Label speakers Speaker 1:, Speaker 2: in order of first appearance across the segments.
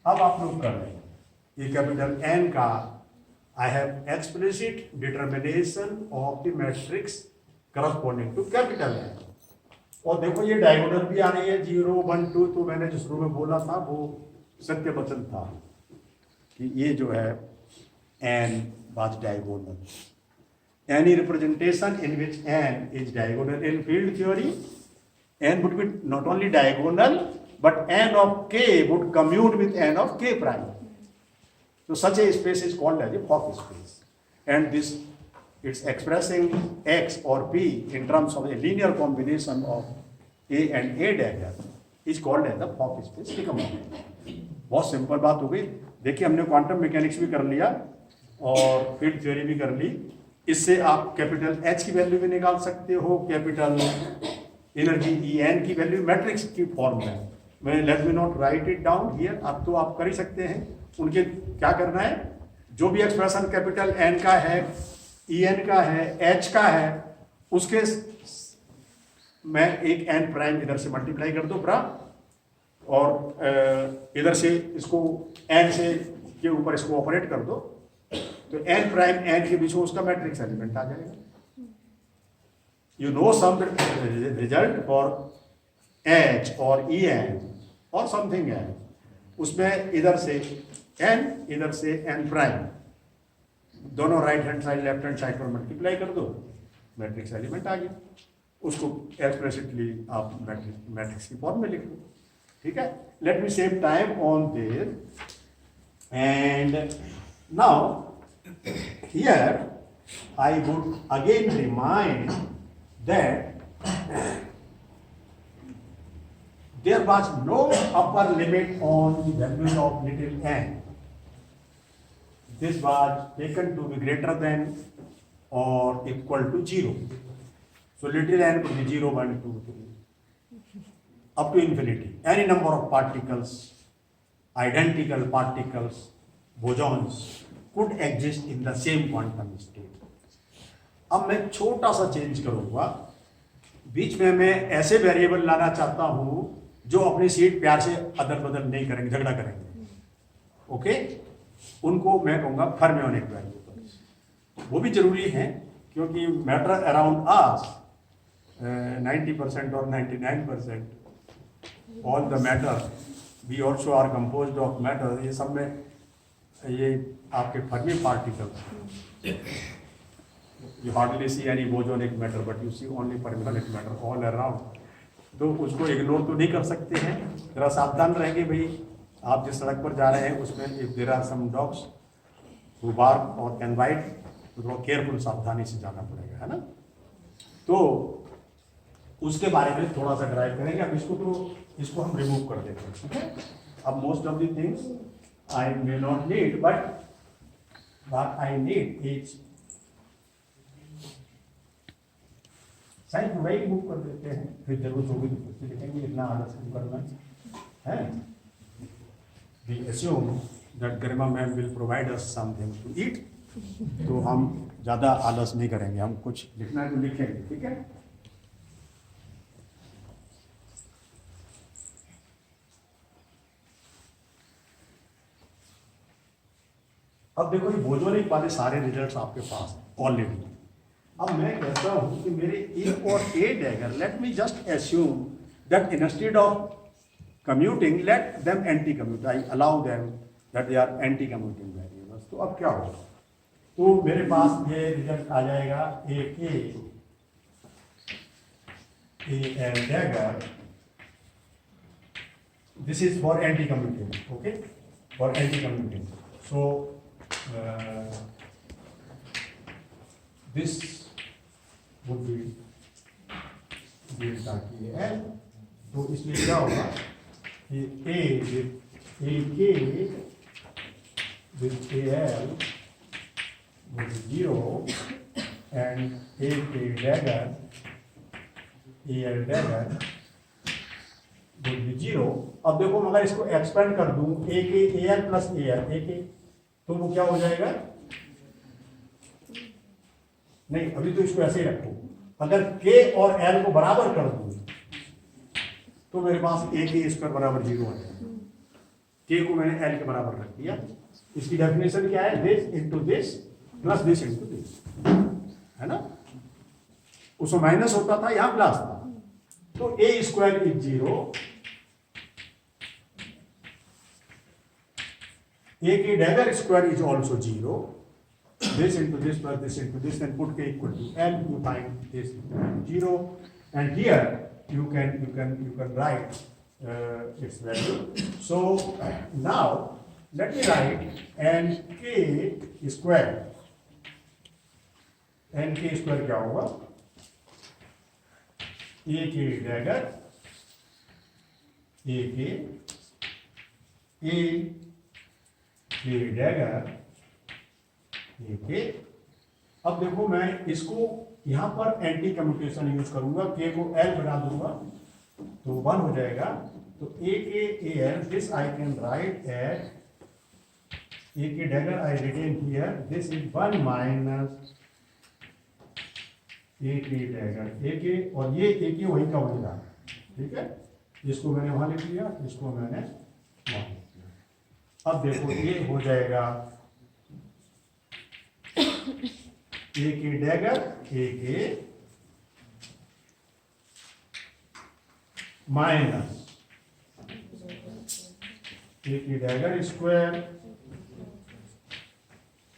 Speaker 1: अब आप लोग कर लेंगे ये कैपिटल एन का I have explicit determination of the matrix corresponding to capital N. और देखो ये डायगोनल भी आ रही है 0 1 2, तो मैंने जो शुरू में बोला था वो सत्य वचन था कि ये जो है N was diagonal. Any representation in which n is diagonal in field theory, n would be not only diagonal, but n of k would commute with n of k prime. So such a space is called as a Fock space. And this, it's expressing x or p in terms of a linear combination of a and a dagger is called as the Fock space Riemann. बहुत simple बात हो गई। देखिए हमने quantum mechanics भी कर लिया और फील्ड थ्योरी भी कर ली। इससे आप कैपिटल एच की वैल्यू भी निकाल सकते हो, कैपिटल एनर्जी ई एन की वैल्यू मैट्रिक्स की फॉर्म में। मैं let me not right it down here, अब तो आप कर ही सकते हैं। उनके क्या करना है, जो भी एक्सप्रेशन कैपिटल एन का है, ई एन का है, एच का है, उसके मैं एक एन प्राइम इधर से मल्टीप्लाई कर दो और इधर से इसको एन से के ऊपर इसको ऑपरेट कर दो, तो एन प्राइम एन के बीच में उसका मैट्रिक्स एलिमेंट आ जाएगा। You know some result for H और ई एन और समथिंग एन, उसमें इधर से एन इधर से एन प्राइम, दोनों right hand side left hand side पर मल्टीप्लाई कर दो, मैट्रिक्स एलिमेंट आ गया। उसको एक्सप्रेसिटली आप मैट्रिक्स की फॉर्म में लिख लो। ठीक है, let me save time on their and now here I would again remind that there was no upper limit on the values of little n. This was taken to be greater than or equal to 0. So little n could be 0 1 2 3 up to infinity. Any number of particles, identical particles, bosons could exist in the same quantum state. अब मैं छोटा सा change करूंगा, बीच में मैं ऐसे variable लाना चाहता हूं जो अपनी सीट प्यार से अदल बदल नहीं करेंगे, झगड़ा करेंगे। ओके, उनको मैं कहूंगा फर्मियोनिक वेरिएबल्स। वो भी जरूरी है क्योंकि मैटर अराउंड अस 90% और 99% all the matter we also are composed of matter. ये सब में ये आपके Fermi particles, you hardly see any bosonic matter but you see only fermionic matter all around. तो उसको इग्नोर तो नहीं कर सकते हैं, जरा सावधान रहेंगे भाई। आप जिस सड़क पर जा रहे हैं उसमें if there are some dogs who bark और कैन बाइट, तो थोड़ा केयरफुल सावधानी से जाना पड़ेगा, है ना। तो उसके बारे में थोड़ा सा ड्राइव करेंगे। अब इसको हम रिमूव कर देते हैं। ठीक है, अब most of the things I may not need, but what I need is side में वही मूव कर देते हैं, फिर जरूरत होगी तो फिर लिखेंगे, इतना आलस क्यों करना है। We assume that Garima ma'am will provide us something to eat, तो हम ज़्यादा आलस नहीं करेंगे, हम कुछ लिखना है तो लिखेंगे। ठीक है, अब देखो ये बोजोनिक वाले सारे रिजल्ट्स आपके पास ऑलरेडी। अब मैं कहता हूं कि मेरे ए और A dagger, let me just assume that instead of commuting let them anticommute, I allow them that they are anticommuting variables. तो अब क्या होगा, तो मेरे पास ये रिजल्ट आ जाएगा A K A L dagger, this is for anti commuting. Okay, for anti commuting. So this would be delta KL। तो इसलिए क्या होगा कि A with AK with AL would be 0 and AK dagger AL dagger would be 0। अब देखो अगर इसको expand कर दूं AK AL plus AL AK, तो वो क्या हो जाएगा, नहीं अभी तो इसको ऐसे ही रखो। अगर K और L को बराबर कर दूं तो मेरे पास A के स्क्वायर बराबर 0 है। के को मैंने एल के बराबर रख दिया। इसकी डेफिनेशन क्या है, this into this plus this into this, है ना। उसमें माइनस होता था, यहां प्लस था, तो ए स्क्वायर इज 0, ए की dagger square is also 0, this into this plus this into this, and put k equal to n, you find this 0, and here you can write its value. So now let me write nk square. nk square क्या होगा, a की dagger, a dagger के। अब देखो मैं इसको यहां पर एंटी कम्यूटेशन यूज करूंगा, के को एल बना दूंगा तो 1 हो जाएगा, तो A K A L, this I can write at A K dagger I retain here, this is 1 minus A K dagger ए के, और ये ए के वही का वही रहा, ठीक है। इसको मैंने वहां लिख लिया, इसको मैंने वहां लिख लिया। अब देखो ये हो जाएगा ए की डैगर ए के माइनस ए की डैगर स्क्वायर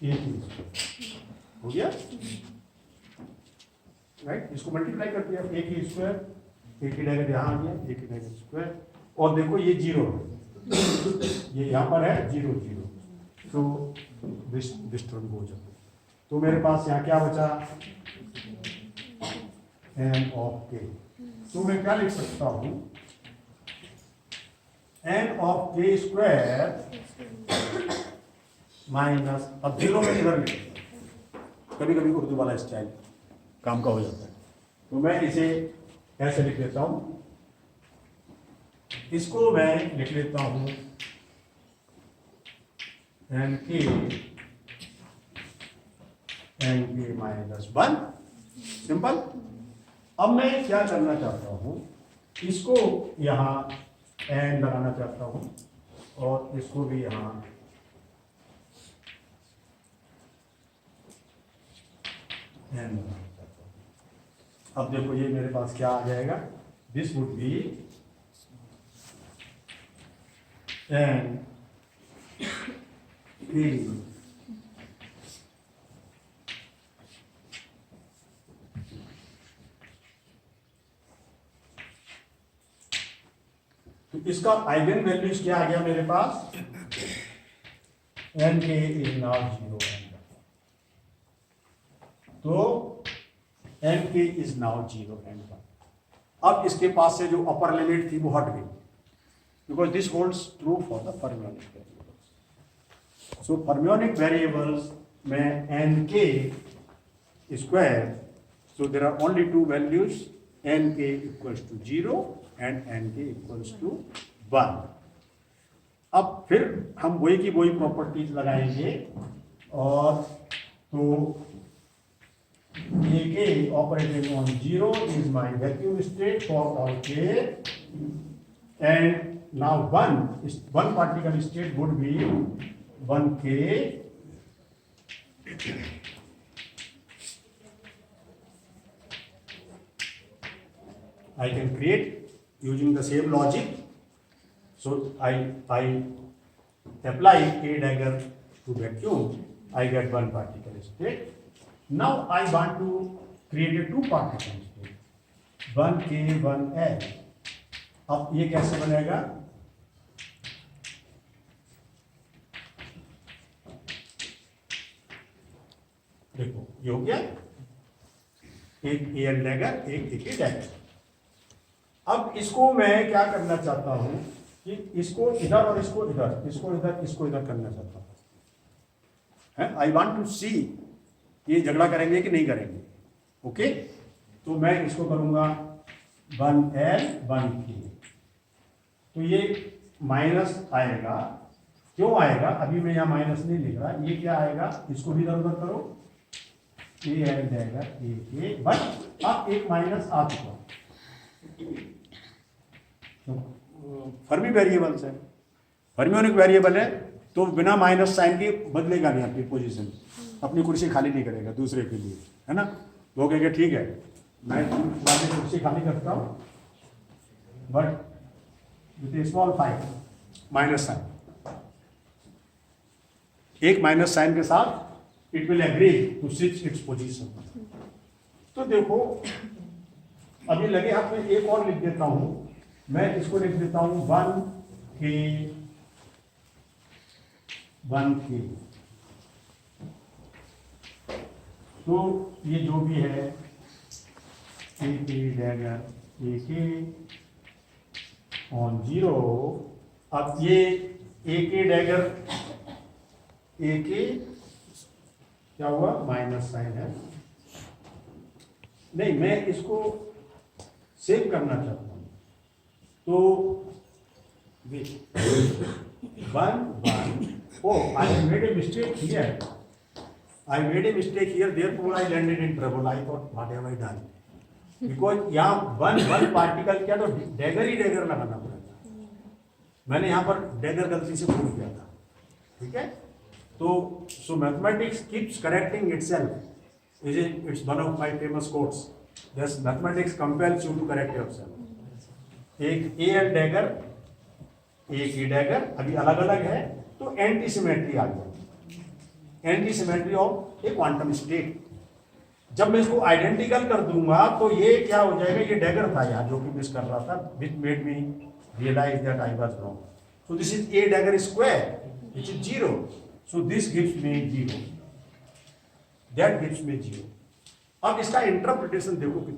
Speaker 1: ए की स्क्वायर, हो गया राइट। इसको मल्टीप्लाई कर दिया, ए की स्क्वायर, ए की डैगर यहां आ गया, ए की डैगर स्क्वायर, और देखो ये 0 ये यहां पर है 0 0, तो दिस टर्म गोज अवे। तो मेरे पास यहाँ क्या बचा, एन ऑफ के, तो मैं क्या लिख सकता हूं, एन ऑफ के स्क्वायर माइनस, अब 0 में इधर लिख, कभी कभी उर्दू वाला स्टाइल काम का हो जाता है, तो मैं इसे ऐसे लिख लेता हूं, इसको मैं लिख लेता हूं एन के माइनस 1, सिंपल। अब मैं क्या करना चाहता हूं, इसको यहां एन लगाना चाहता हूं और इसको भी यहां एन लगाना चाहता हूं। अब देखो ये मेरे पास क्या आ जाएगा, दिस वुड बी एन के तो इसका आइगन वैल्यूज क्या आ गया मेरे पास, एन के इज नाउ 0, तो एन के इज नाउ 0 एंड 1। अब इसके पास से जो अपर लिमिट थी वो हट गई, because this holds true for the fermionic variables. So fermionic variables में N K square, so there are only 2 values, N K equals to 0 and N K equals to 1। अब फिर हम वही की वही प्रॉपर्टीज लगाएंगे, और तो A K operating on 0 is my vacuum state for all K, and now 1 particle state would be 1 K I can create using the same logic. So I apply a dagger to vacuum, I get 1 particle state. Now I want to create a 2 particle state, 1k 1l. अब ये कैसे बनेगा, देखो ये हो गया, एक L dagger एक ए डैगर। अब इसको मैं क्या करना चाहता हूं कि इसको इधर और इसको इधर, इसको इधर, इसको इधर करना चाहता हूं। आई वांट टू सी ये झगड़ा करेंगे कि नहीं करेंगे, ओके। तो मैं इसको करूंगा 1l 1k, तो ये माइनस आएगा, क्यों आएगा, अभी मैं यहाँ माइनस नहीं लिख रहा, ये क्या आएगा, इसको भी इधर उधर करो, ये आ जाएगा ए, बट अब एक माइनस आ चुका, फर्मी वेरिएबल्स है, फर्मियोनिक वेरिएबल है तो बिना माइनस साइन के बदलेगा नहीं अपनी पोजीशन, अपनी कुर्सी खाली नहीं करेगा दूसरे के लिए, है ना। वो कहेगा ठीक है मैं बाद में कुर्सी खाली करता हूँ but with small five minus sign, एक माइनस साइन के साथ it will agree to switch its position. तो देखो अभी लगे हाथ में एक और लिख देता हूं, मैं इसको लिख देता हूं 1K। तो ये जो भी है AK डैगर AK ऑन 0। अब ये AK डैगर AK क्या हुआ, माइनस साइन है, नहीं मैं इसको सेव करना चाहता हूं तो 1 oh I made a mistake here, therefore I landed in trouble. I thought what have I done, because यहाँ वन पार्टिकल क्या तो डैगर ही डैगर लगाना पड़ेगा, मैंने यहाँ पर डैगर गलती से भूल गया था, ठीक है। तो so mathematics keeps correcting itself, it's one of my famous quotes, Thus mathematics compels you to correct yourself। एक ए एंड डैगर एक ही डैगर अभी अलग अलग है तो एंटी सिमेट्री आ गया, anti symmetry of A quantum state. जब मैं इसको आइडेंटिकल कर दूंगा तो ये क्या हो जाएगा, ये डैगर था यार जो कि मिस कर रहा था, which made me realise that I was wrong. So this is a dagger square which is 0, so this gives me 0, that gives me 0। अब इसका इंटरप्रिटेशन देखो कितना